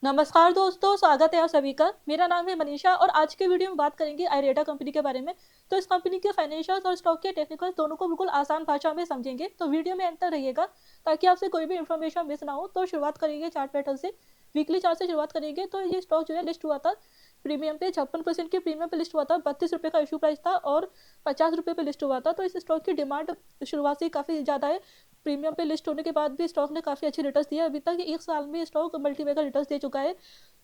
नमस्कार दोस्तों, स्वागत है आप सभी का। मेरा नाम है मनीषा और आज के वीडियो में बात करेंगे आईरेटा कंपनी के बारे में। तो इस कंपनी के फाइनेंशियल्स और स्टॉक के टेक्निकल दोनों को बिल्कुल आसान भाषा में समझेंगे। तो वीडियो में एंड तक रहिएगा ताकि आपसे कोई भी इन्फॉर्मेशन मिस ना हो। तो शुरुआत करेंगे चार्ट पैटर्न से। वीकली चार्ट से शुरुआत करेंगे। तो ये स्टॉक जो है लिस्ट हुआ था प्रीमियम पे 56% के प्रीमियम पे लिस्ट हुआ था। 32 रुपये का इशू प्राइस था और 50 रुपये पे लिस्ट हुआ था। तो इस स्टॉक की डिमांड शुरुआत से काफ़ी ज़्यादा है। प्रीमियम पे लिस्ट होने के बाद भी स्टॉक ने काफ़ी अच्छे रिटर्न्स दिए। अभी तक एक साल में स्टॉक मल्टीबैगर रिटर्न्स दे चुका है,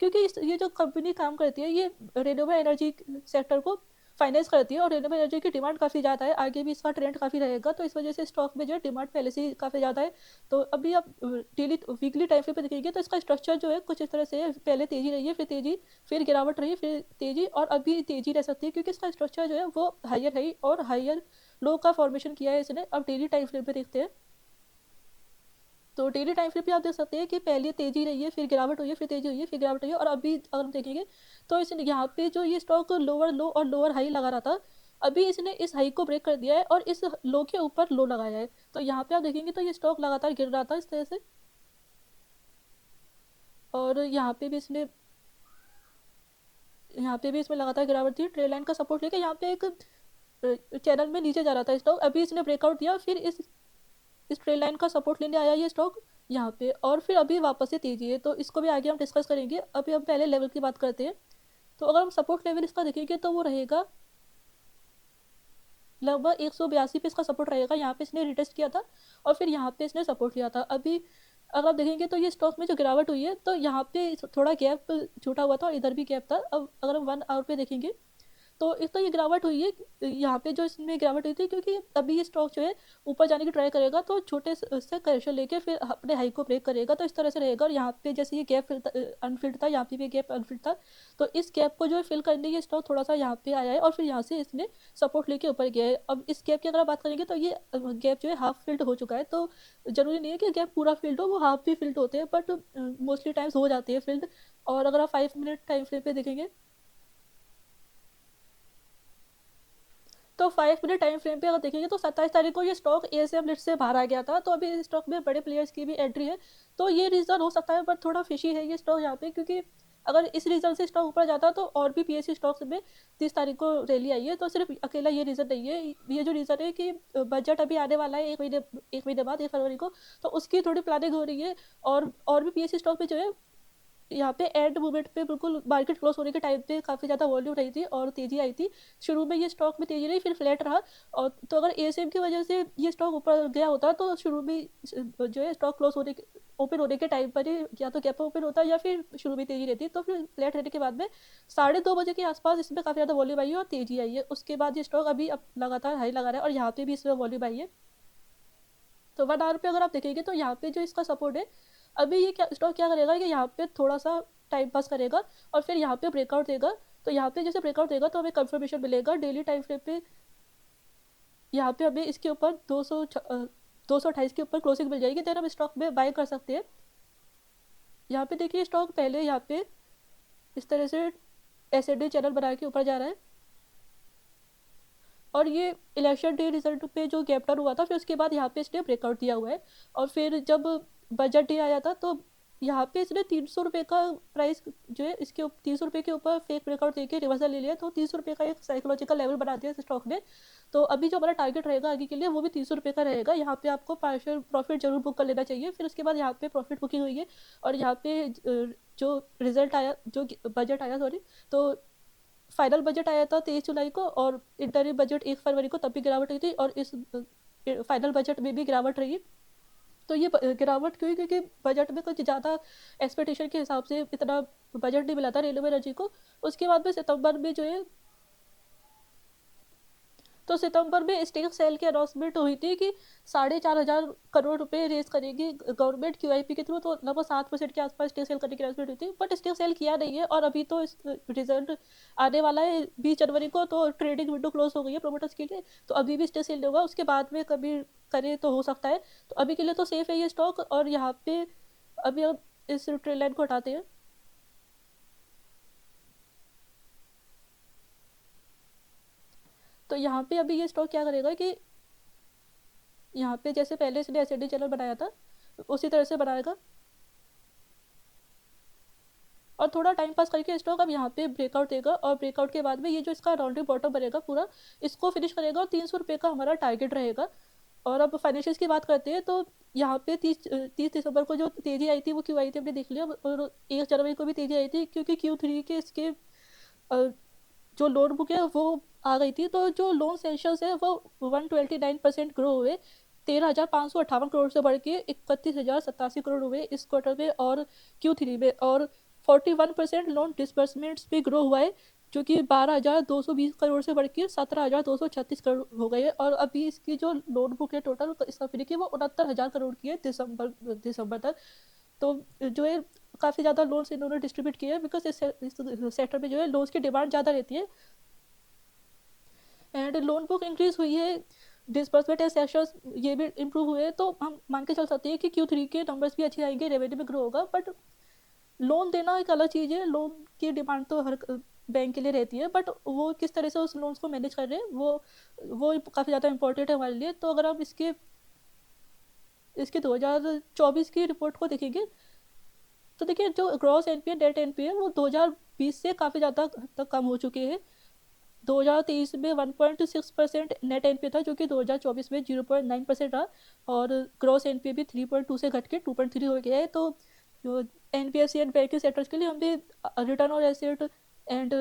क्योंकि ये जो कंपनी काम करती है ये रिन्यूएबल एनर्जी सेक्टर को फाइनेंस करती है और रिन्यूएबल एनर्जी की डिमांड काफ़ी ज़्यादा है। आगे भी इसका ट्रेंड काफ़ी रहेगा, तो इस वजह से स्टॉक में जो है डिमांड पहले से ही काफ़ी ज़्यादा है। तो अभी आप डेली वीकली टाइम फ्रेम पे देखिए तो इसका स्ट्रक्चर जो है कुछ इस तरह से है। पहले तेज़ी रही है, फिर तेज़ी, फिर गिरावट रही, फिर तेज़ी और अभी तेज़ी रह सकती है, क्योंकि इसका स्ट्रक्चर जो है वो हायर है और हायर लो का फॉर्मेशन किया है इसने। अब डेली टाइम फ्रेम पे देखते हैं। तो डेली टाइम फ्रेम पे आप देख सकते हैं कि पहले तेजी रही है, फिर गिरावट हुई है, फिर तेजी हुई है, फिर गिरावट हुई है और अभी अगर हम देखेंगे तो इस यहाँ पे जो ये स्टॉक लोअर लो और लोअर हाई लगा रहा था, अभी इसने इस हाई को ब्रेक कर दिया है और इस लो के ऊपर लो लगाया है। तो यहाँ पे आप देखेंगे तो ये स्टॉक लगातार गिर रहा था इस तरह से, और यहाँ पे भी इसमें लगातार गिरावट थी। ट्रेल लाइन का सपोर्ट लेके यहाँ पे एक चैनल में नीचे जा रहा था स्टॉक, अभी इसने ब्रेकआउट दिया, फिर इस ट्रेल लाइन का सपोर्ट लेने आया ये स्टॉक यहाँ पे, और फिर अभी वापस से तेजी है। तो इसको भी आगे हम डिस्कस करेंगे। अभी हम पहले लेवल की बात करते हैं। तो अगर हम सपोर्ट लेवल इसका देखेंगे तो वो रहेगा लगभग 182 पे इसका सपोर्ट रहेगा। यहाँ पे इसने रिटेस्ट किया था और फिर यहाँ पे इसने सपोर्ट लिया था। अभी अगर आप देखेंगे तो ये स्टॉक में जो गिरावट हुई है तो यहाँ पे थोड़ा गैप छूटा हुआ था और इधर भी गैप था। अब अगर हम 1 आवर पे देखेंगे तो एक तो ये गिरावट हुई है यहाँ पे, जो इसमें गिरावट हुई थी, क्योंकि अभी ये स्टॉक जो है ऊपर जाने की ट्राई करेगा तो छोटे से करेक्शन लेके फिर अपने हाई को ब्रेक करेगा। तो इस तरह से रहेगा और यहाँ पे जैसे ये गैप अनफिल्ड था, यहाँ पे भी गैप अनफिल्ड था, तो इस गैप को जो है फिल करने ये स्टॉक थोड़ा सा यहाँ पे आया है और फिर यहाँ से इसने सपोर्ट लेके ऊपर गया है। अब इस गैप की अगर आप बात करेंगे तो ये गैप जो है हाफ फिल्ड हो चुका है। तो जरूरी नहीं है कि गैप पूरा फिल्ड हो, वो हाफ भी फिल्ड होते हैं, बट मोस्टली टाइम्स हो जाती है फिल्ड। और अगर आप 5 मिनट टाइम फ्रेम पे देखेंगे तो 5 मिनट टाइम फ्रेम पे अगर देखेंगे तो 27 तारीख को ये स्टॉक एएसएम लिस्ट से बाहर आ गया था। तो अभी इस स्टॉक में बड़े प्लेयर्स की भी एंट्री है, तो ये रीज़न हो सकता है, पर थोड़ा फिशी है ये स्टॉक यहाँ पे, क्योंकि अगर इस रीज़न से स्टॉक ऊपर जाता तो और भी पीएसयू स्टॉक्स में 30 तारीख को रैली आई है। तो सिर्फ अकेला ये रीज़न नहीं है, ये जो रीज़न है कि बजट अभी आने वाला है एक महीने बाद, 1 फरवरी को, तो उसकी थोड़ी प्लानिंग हो रही है। और भी पीएसयू स्टॉक में जो है यहाँ पे एंड मूवमेंट पे बिल्कुल मार्केट क्लोज होने के टाइम पे काफ़ी ज़्यादा वॉल्यूम रही थी और तेज़ी आई थी। शुरू में ये स्टॉक में तेज़ी रही, फिर फ्लैट रहा। और तो अगर एएसएम की वजह से ये स्टॉक ऊपर गया होता तो शुरू में जो है स्टॉक क्लोज होने के ओपन होने के टाइम पर ही या तो गैप ओपन होता या फिर शुरू में तेज़ी रहती। तो फिर फ्लैट रहने के बाद में 2:30 बजे के आसपास इसमें काफ़ी ज़्यादा वॉल्यूम आई है और तेज़ी आई है। उसके बाद ये स्टॉक अभी अब लगातार हाई लगा रहा है और यहाँ पे भी इसमें वॉल्यूम आई है। तो 1 आवर पे अगर आप देखेंगे तो यहाँ पे जो इसका सपोर्ट है, अभी ये क्या स्टॉक क्या करेगा कि यहाँ पे थोड़ा सा टाइम पास करेगा और फिर यहाँ पे ब्रेकआउट देगा। तो यहाँ पे जैसे ब्रेकआउट देगा तो हमें कंफर्मेशन मिलेगा डेली टाइम फ्रेम पे। यहाँ पे हमें इसके ऊपर 228 के ऊपर क्लोजिंग मिल जाएगी, देन हम स्टॉक में बाय कर सकते हैं। यहाँ पे देखिए स्टॉक पहले यहाँ पे इस तरह से एसएनडी चैनल बना के ऊपर जा रहा है और ये इलेक्शन डे रिजल्ट पे जो गैप डाउन हुआ था, फिर उसके बाद यहाँ पे इसने ब्रेकआउट दिया हुआ है। और फिर जब बजट डे आया था तो यहाँ पे इसने 300 रुपये का प्राइस जो है इसके 300 रुपये के ऊपर फेक ब्रेकआउट देके रिवर्सल ले लिया। तो 300 रुपये का एक साइकोलॉजिकल लेवल बना दिया इस स्टॉक ने। तो अभी जो हमारा टारगेट रहेगा आगे के लिए वो भी 300 रुपये का रहेगा। यहाँ पे आपको पार्शियल प्रॉफिट जरूर बुक कर लेना चाहिए। फिर उसके बाद यहाँ पे प्रॉफिट बुकिंग हुई है और यहाँ पे जो रिजल्ट आया, जो बजट आया सॉरी, तो फाइनल बजट आया था 23 जुलाई को और इंटरिम बजट 1 फरवरी को, तब भी गिरावट हुई थी और इस फाइनल बजट में भी गिरावट रही। तो ये गिरावट क्यों, क्योंकि बजट में कुछ ज़्यादा एक्सपेक्टेशन के हिसाब से इतना बजट नहीं मिला था रेलवे एनर्जी को। उसके बाद में सितंबर में जो है, तो सितंबर में स्टेक सेल की अनाउंसमेंट हुई थी कि 4,500 करोड़ रुपए रेज करेगी गवर्नमेंट क्यूआईपी के थ्रू। तो लगभग 7% के आसपास स्टेक सेल करने की अनाउंसमेंट हुई थी, बट स्टेक सेल किया नहीं है। और अभी तो इस रिजल्ट आने वाला है 20 जनवरी को, तो ट्रेडिंग विंडो क्लोज हो गई है प्रोमोटर्स के लिए। तो अभी भी स्टेक सेल नहीं होगा, उसके बाद में कभी करे तो हो सकता है। तो अभी के लिए तो सेफ है ये स्टॉक। और यहाँ पे अभी हम इस ट्रेड लाइन को हटाते हैं। तो यहाँ पे अभी ये स्टॉक क्या करेगा कि यहाँ पे जैसे पहले इसने एसएनडी चैनल बनाया था उसी तरह से बनाएगा। और थोड़ा टाइम पास करके स्टॉक अब यहाँ पे ब्रेकआउट देगा, और ब्रेकआउट के बाद में ये जो इसका राउंड बॉटम बनेगा पूरा, इसको फिनिश करेगा और 300 रुपये का हमारा टारगेट रहेगा। और अब फाइनेंशियल्स की बात करते हैं, तो यहाँ पे 30 दिसंबर को जो तेजी आई थी वो क्यों आई थी हमने देख लिया, और 1 जनवरी को भी तेजी आई थी क्योंकि Q3 के इसके जो लोन बुक है वो आ गई थी। तो जो लोन सेंशंस है वो 129% ग्रो हुए, 13,558 करोड़ से बढ़ के 31,087 करोड़ हुए इस क्वार्टर में और Q3 में। और 41% लोन डिसबर्समेंट्स भी ग्रो हुआ है, जो कि 12,220 करोड़ से बढ़ के 17,236 करोड़ हो गए है। और अभी इसकी जो लोन बुक है टोटल इस कंपनी की वो 69,000 करोड़ की है दिसंबर तक। तो जो है काफ़ी ज़्यादा लोन्स इन्होंने डिस्ट्रीब्यूट किए हैं, बिकॉज इस सेक्टर में जो है लोन्स की डिमांड ज़्यादा रहती है। एंड लोन बुक इंक्रीज हुई है, डिसबर्समेंट एंड सेशंस ये भी इम्प्रूव हुए, तो हम मान के चल सकते हैं कि Q3 के नंबर्स भी अच्छे आएंगे, रेवेन्यू भी ग्रो होगा। बट लोन देना एक अलग चीज़ है, लोन की डिमांड तो हर बैंक के लिए रहती है, बट वो किस तरह से उस लोन्स को मैनेज कर रहे हैं वो काफ़ी ज़्यादा इंपॉर्टेंट है हमारे लिए। तो अगर आप इसके 2024 की रिपोर्ट को देखेंगे तो देखिए जो ग्रॉस NPA नेट NPA वो 2020 से काफ़ी ज़्यादा हद तक कम हो चुके हैं। 2023 में 1.6% नेट NPA था, जो कि 2024 में 0.9% रहा, और ग्रॉस NPA भी 3.2 से घट के 2.3 हो गया है। तो जो NBFC एंड बैंकिंग सेक्टर्स के लिए हमें return on asset and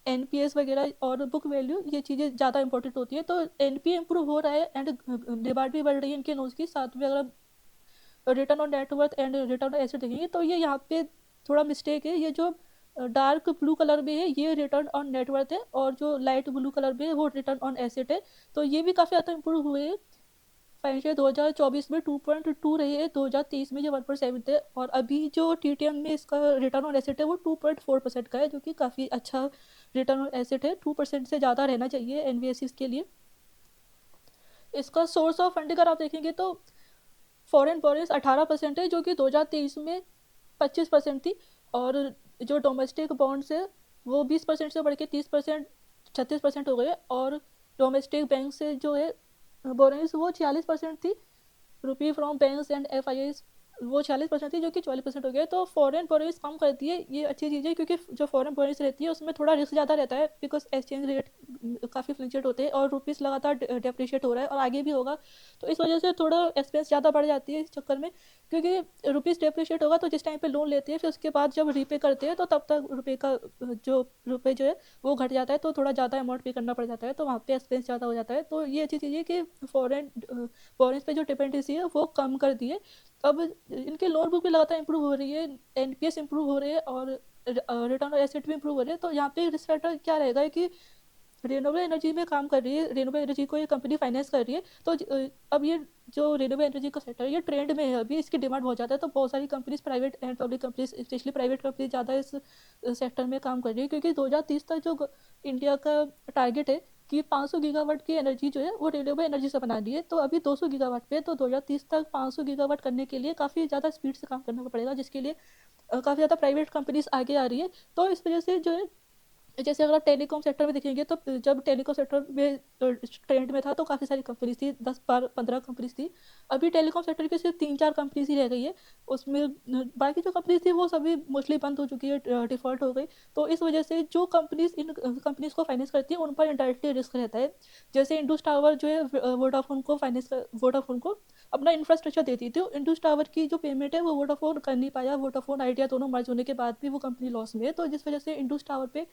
NPS वगैरह और बुक वैल्यू ये चीज़ें ज़्यादा इंपॉर्टेंट होती है। तो NPA इंप्रूव हो रहा है एंड डिमांड भी बढ़ रही है इनके लोन्स की। साथ में अगर return on net worth and return on asset देखेंगे तो ये यहाँ पे थोड़ा मिस्टेक है, ये जो डार्क ब्लू कलर में है ये रिटर्न ऑन नेटवर्थ है, और जो लाइट ब्लू कलर में है वो रिटर्न ऑन एसेट है। तो ये भी काफ़ी ज़्यादा इंप्रूव हुए हैं। फाइनेंशियल 2024 में 2.2 रही है, 2023 में जो 1.7 थे, और अभी जो TTM में इसका रिटर्न ऑन एसेट है वो 2.4% का है, जो कि काफ़ी अच्छा रिटर्न ऑन एसेट है। 2% से ज़्यादा रहना चाहिए NBFCs के लिए। इसका सोर्स ऑफ फंडिंग अगर आप देखेंगे तो फॉरेन बोरिंग्स 18% है, जो कि 2023 में 25% थी, और जो डोमेस्टिक बॉन्ड्स है वो 20% से बढ़ के 30% 36% हो गए, और डोमेस्टिक बैंक से जो है बोरिंग्स वो 46% थी, रुपी फ्रॉम बैंक्स एंड FIIs वो 46% थी, जो कि 44% हो गया। तो फॉरेन बोरिंग्स कम करती है, ये अच्छी चीज़ है, क्योंकि जो फॉरेन बोरिंग्स रहती है उसमें थोड़ा रिस्क ज़्यादा रहता है, बिकॉज एक्सचेंज रेट काफ़ी फ्लक्चुएट होते हैं और रुपीस लगातार डेप्रिशिएट हो रहा है और आगे भी होगा। तो इस वजह से थोड़ा एक्सपेंस ज़्यादा बढ़ जाती है इस चक्कर में, क्योंकि रुपीस डेप्रिशिएट होगा तो जिस टाइम पे लोन लेते हैं फिर उसके बाद जब रीपे करते हैं तो तब तक रुपये जो है वो घट जाता है, तो थोड़ा ज़्यादा अमाउंट पे करना पड़ जाता है, तो वहाँ पे एक्सपेंस ज़्यादा हो जाता है। तो ये अच्छी चीज़ है कि फॉरेन बोरिंग्स पे जो डिपेंडेंसी है वो कम कर दी है। अब इनके लोन बुक भी लगातार इंप्रूव हो रही है, NPS इंप्रूव हो रहे हैं, और रिटर्न ऑन एसेट भी इंप्रूव हो रहे हैं। तो यहाँ पे रिस्क फैक्टर क्या रहेगा कि रिन्यूएबल एनर्जी में काम कर रही है, रिन्यूएबल एनर्जी को ये कंपनी फाइनेंस कर रही है। तो अब ये जो रिन्यूएबल एनर्जी का सेक्टर है ये ट्रेंड में है, अभी इसकी डिमांड बहुत ज़्यादा है। तो बहुत सारी companies private and public companies, specially private companies ज़्यादा इस सेक्टर में काम कर रही है, क्योंकि 2030 तक जो इंडिया का टारगेट है कि 500 गीगावाट की एनर्जी जो है वो रिन्यूएबल एनर्जी से बना दी है। तो अभी 200 गीगावाट पे, तो 2030 तक 500 गीगावाट करने के लिए काफ़ी ज़्यादा स्पीड से काम करना पड़ेगा, जिसके लिए काफ़ी ज़्यादा प्राइवेट कंपनीज आगे आ रही है। तो इस वजह से जो है, जैसे अगर आप टेलीकॉम सेक्टर में देखेंगे तो जब टेलीकॉम सेक्टर में ट्रेंड में था तो काफ़ी सारी कंपनीज थी, 10-15 कंपनीज थी। अभी टेलीकॉम सेक्टर की सिर्फ 3-4 कंपनीज ही रह गई है, उसमें बाकी जो कंपनीज थी वो सभी मोस्टली बंद हो चुकी है, डिफ़ॉल्ट हो गई। तो इस वजह से जो कंपनीज इन कंपनीज को फाइनेंस करती है उन पर इनडायरेक्टली रिस्क रहता है। जैसे इंडस टावर जो है वोडाफोन को अपना इंफ्रास्ट्रक्चर देती थी, इंडस टावर की जो पेमेंट है वो वोडाफोन कर नहीं पाया, वोडाफोन आइडिया दोनों मर्ज होने के बाद भी वो कंपनी लॉस में है। तो जिस वजह से इंडस टावर पे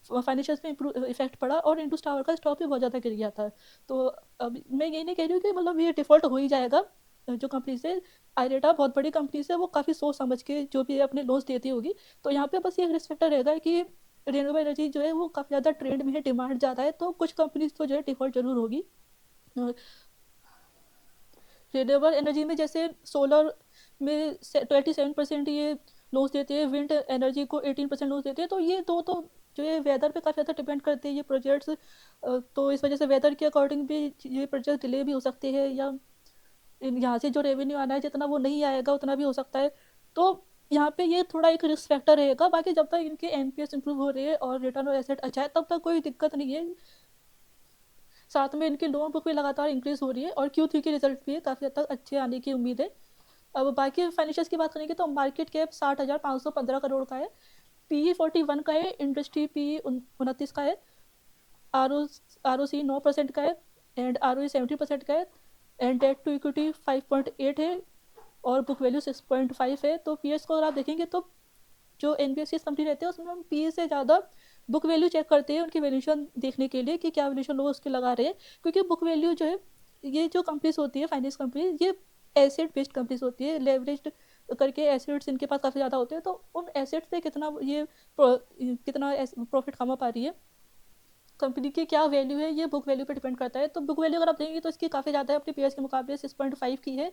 फाइनेंशियल में इफेक्ट पड़ा और इंडस टावर का स्टॉक भी बहुत ज़्यादा गिर गया था। तो अब मैं यही नहीं कह रही हूँ कि मतलब ये डिफ़ॉल्ट हो ही जाएगा, जो कंपनी से आईरेटा बहुत बड़ी कंपनी से वो काफ़ी सोच समझ के जो भी अपने लोन्स देती होगी। तो यहाँ पे बस ये रिस्क फैक्टर रहेगा कि रिन्यूएबल एनर्जी जो है वो काफ़ी ज़्यादा ट्रेंड में है, डिमांड ज़्यादा है, तो कुछ कंपनीज तो जो है डिफ़ॉल्ट जरूर होगी। रिन्यूएबल एनर्जी में जैसे सोलर में 27% ये लोन्स देते हैं, विंड एनर्जी को 18% लोन्स देते हैं। तो ये दो तो जो है वेदर पे काफ़ी ज़्यादा डिपेंड करते हैं ये प्रोजेक्ट्स। तो इस वजह से वेदर के अकॉर्डिंग भी ये प्रोजेक्ट डिले भी हो सकते हैं, या यहाँ से जो रेवेन्यू आना है जितना वो नहीं आएगा उतना भी हो सकता है। तो यहाँ पे ये थोड़ा एक रिस्क फैक्टर रहेगा। बाकी जब तक इनके NPS इंप्रूव हो रही है और रिटर्न ऑन एसेट अच्छा है तब तक कोई दिक्कत नहीं है। साथ में इनकी लोन बुक भी लगातार इंक्रीज हो रही है और Q3 के रिजल्ट भी काफ़ी हद तक अच्छे आने की उम्मीद है। अब बाकी फाइनेंशियल्स की बात करेंगे तो मार्केट कैप 60,515 करोड़ का है, PE 41 का है, इंडस्ट्री PE 29 का है, ROC 9% का है एंड ROE 70% का है एंड डेट टू इक्विटी 5.8 है और बुक वैल्यू 6.5 है। तो पीएस को अगर आप देखेंगे तो जो एनबीएफसी कंपनी रहते हैं उसमें हम पीए से ज़्यादा बुक वैल्यू चेक करते हैं उनकी वैल्यूशन देखने के लिए कि क्या वैल्यूशन लोग उसके लगा रहे हैं, क्योंकि बुक वैल्यू जो है, ये जो कंपनीज होती है फाइनेंस कंपनी, ये एसेट बेस्ड कंपनीज होती है, लेवरेज करके एसेट्स इनके पास काफ़ी ज़्यादा होते हैं, तो उन एसेट्स से कितना कितना प्रॉफिट कमा पा रही है कंपनी की, क्या वैल्यू है, ये बुक वैल्यू पे डिपेंड करता है। तो बुक वैल्यू अगर आप देंगे तो इसकी काफ़ी ज़्यादा है, अपने पीएस के मुकाबले 6.5 की है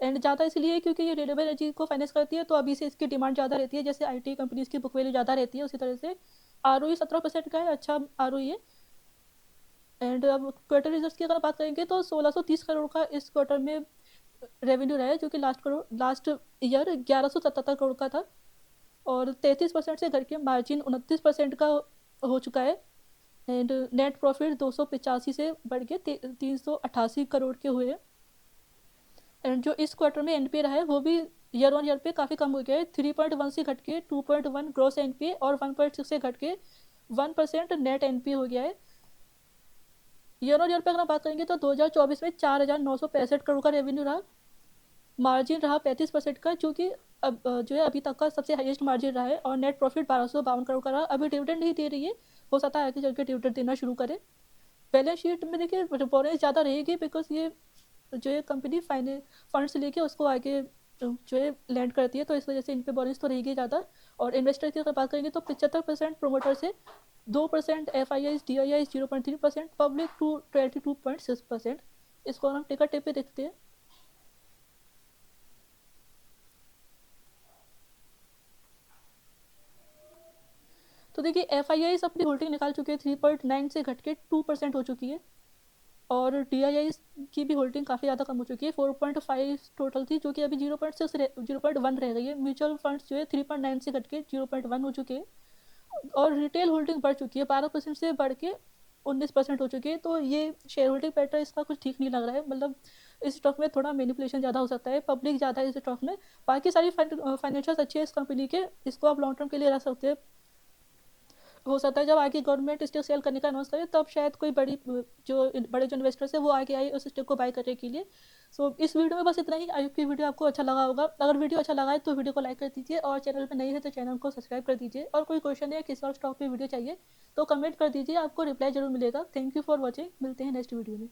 एंड ज़्यादा इसलिए क्योंकि ये रिन्यूएबल एनर्जी को फाइनेंस करती है, तो अभी से इसकी डिमांड ज़्यादा रहती है, जैसे आईटी कंपनीज की बुक वैल्यू ज़्यादा रहती है उसी तरह से ROE 17% का है, अच्छा ROE है। एंड अब क्वार्टर रिजल्ट्स की अगर बात करेंगे तो 1630 करोड़ का इस क्वार्टर में रेवेन्यू रहा है, जो कि लास्ट ईयर 1177 करोड़ का था और 33% से घर के मार्जिन 29% का हो चुका है एंड नेट प्रॉफिट 285 से बढ़ के 388 करोड़ के हुए हैं। एंड जो इस क्वार्टर में एनपीए रहा है वो भी ईयर ऑन ईयर पे काफ़ी कम हो गया है, 3.1 से घट के 2.1 ग्रॉस एनपीए और 1.6 से घट के 1% नेट एनपीए हो गया है। ईयर ऑन ईयर पे अगर आप बात करेंगे तो 2024 में 4,965 करोड़ का रेवेन्यू रहा, मार्जिन रहा 35% का, जो कि अब जो है अभी तक का सबसे हाईएस्ट मार्जिन रहा है और नेट प्रॉफिट 1252 करोड़ का रहा। अभी डिविडेंड नहीं दे रही है, हो सकता है आगे चल के डिविडेंड देना शुरू करे। बैलेंस शीट में देखिए बोरेज ज़्यादा रहेगी बिकॉज ये जो है कंपनी फंड्स लेके उसको आगे जो है लैंड करती है, तो इस वजह से इन पे बोरेज तो रहेगी ज़्यादा। और इन्वेस्टर की अगर बात करेंगे तो 75% प्रोमोटर से, 2% FIIs DIIs 0.3%, पब्लिक 22.6%। इसको हम टिकट टेप पे देखते हैं। तो देखिए FIIs अपनी होल्डिंग निकाल चुके हैं, 3.9 से घट के 2% हो चुकी है और DIIs की भी होल्डिंग काफ़ी ज़्यादा कम हो चुकी है, 4.5 टोटल थी जो कि अभी 0.1 रह गई है। म्यूचुअल फंड्स जो है 3.9 से घट के 0.1 हो चुके हैं और रिटेल होल्डिंग बढ़ चुकी है, 12% से बढ़ के 19% हो चुकी है। तो ये शेयर होल्डिंग पैटर्न इसका कुछ ठीक नहीं लग रहा है, मतलब इस स्टॉक में थोड़ा मैनिपुलेशन ज़्यादा हो सकता है, पब्लिक ज़्यादा है इस स्टॉक में। बाकी सारी फाइनेंशियल अच्छे हैं इस कंपनी के, इसको आप लॉन्ग टर्म के लिए रख सकते हैं। हो सकता है जब आगे गवर्नमेंट स्टेक सेल करने का अनाउंस करे तब शायद कोई बड़े जो इन्वेस्टर्स है वो आगे आए उस स्टेक को बाय करने के लिए। सो इस वीडियो में बस इतना ही। आई होप कि वीडियो आपको अच्छा लगा होगा। अगर वीडियो अच्छा लगा है तो वीडियो को लाइक कर दीजिए और चैनल पर नए हैं तो चैनल को सब्सक्राइब कर दीजिए। और कोई क्वेश्चन या किसी और स्टॉक पे वीडियो चाहिए तो कमेंट कर दीजिए, आपको रिप्लाई जरूर मिलेगा। थैंक यू फॉर वॉचिंग, मिलते हैं नेक्स्ट वीडियो में।